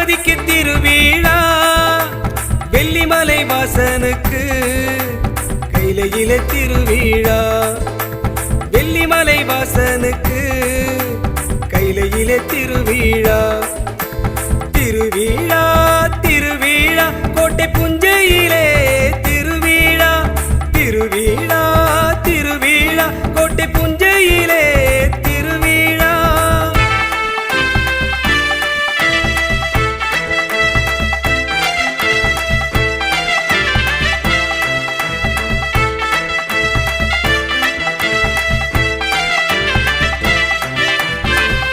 கணபதிக்கு திருவிழா வெள்ளிமலை வாசனுக்கு கையில திருவிழா வெள்ளிமலை வாசனுக்கு கையில திருவிழா திருவிழா திருவிழா கோட்டை புஞ்சையிலே திருவிழா திருவிழா திருவிழா கோட்டை புஞ்சையிலே திருவிழா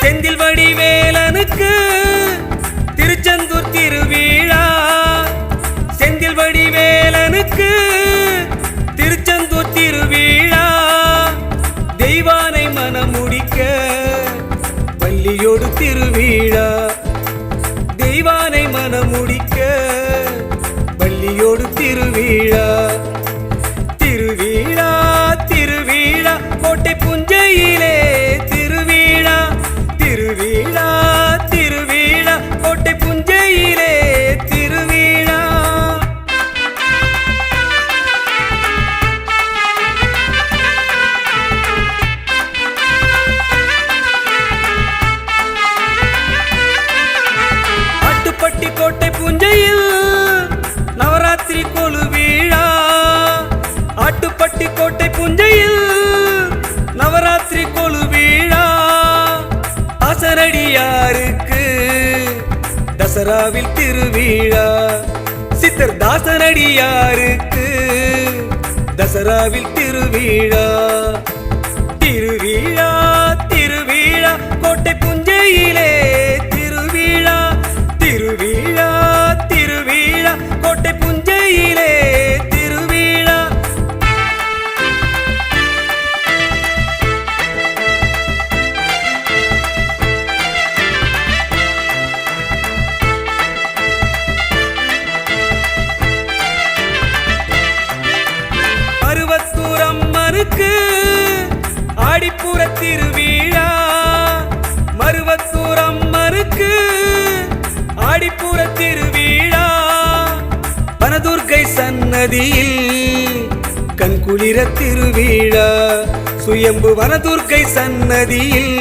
செந்தில் வடிவேலனுக்கு திருச்செந்தூர் திருவிழா செந்தில் வடிவேலனுக்கு திருச்செந்தூர் திருவிழா தெய்வானை மனம் முடிக்க வள்ளியோடு திருவிழா தெய்வானை மனம் முடிக்க வள்ளியோடு திருவிழா திருவிழா திருவிழா கோட்டை புஞ்சையிலே திருவிழா திருவிழா திருவிழா கோட்டை புஞ்சையிலே திருவிழா ஆட்டுப்பட்டி கோட்டை புஞ்சையில் நவராத்திரி கொலு விழா ஆட்டுப்பட்டி கோட்டை புஞ்சையில் நவராத்திரி கொலு விழா தாசனடியாருக்கு தசராவில் திருவிழா சித்தர் தாசனடியாருக்கு தசராவில் திருவிழா திருவிழா திருவிழா கோட்டை புஞ்சையிலே திருவிழா திருவிழா திருவிழா கோட்டை புஞ்சையிலே திருவிழா மருவத்தூர் அம்மனுக்கு ஆடிப்புற திருவிழா மருவத்தூர் அம்மனுக்கு ஆடிப்புற திருவிழா வனதுர்க்கை சன்னதியில் கண்குளிர திருவிழா சுயம்பு வனதுர்க்கை சன்னதியில்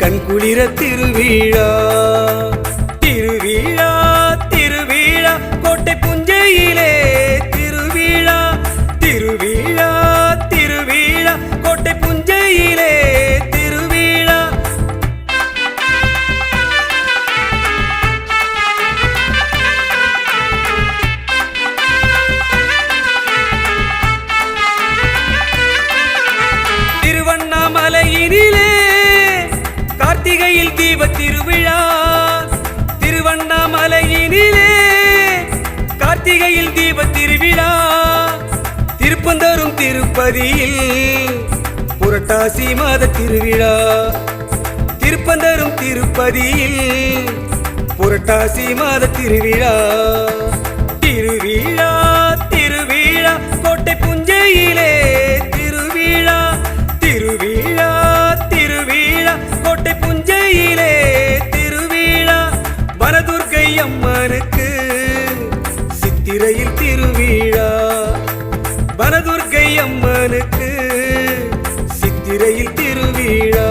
கண்குளிர திருவிழா திருவிழா திருவிழா கோட்டை புஞ்சையிலே திருவிழா திருவிழா திருவிழா கோட்டை புஞ்சையிலே திருவிழா திருவண்ணாமலையினிலே கார்த்திகையில் தீப திருவிழா திருவண்ணாமலையினிலே கார்த்திகையில் தீப திருவிழா திருப்பந்தரும் திருப்பதியில் புரட்டாசி மாத திருவிழா திருப்பந்தரும் திருப்பதியில் புரட்டாசி மாத திருவிழா திருவிழா திருவிழா கோட்டை புஞ்சையிலே திருவிழா திருவிழா திருவிழா கோட்டை புஞ்சையிலே திருவிழா வனதுர்க்கை அம்மனுக்கு சித்திரையில் திருவிழா வனதுர்க்கை அம்மனுக்கு சித்திரையில் திருவிழா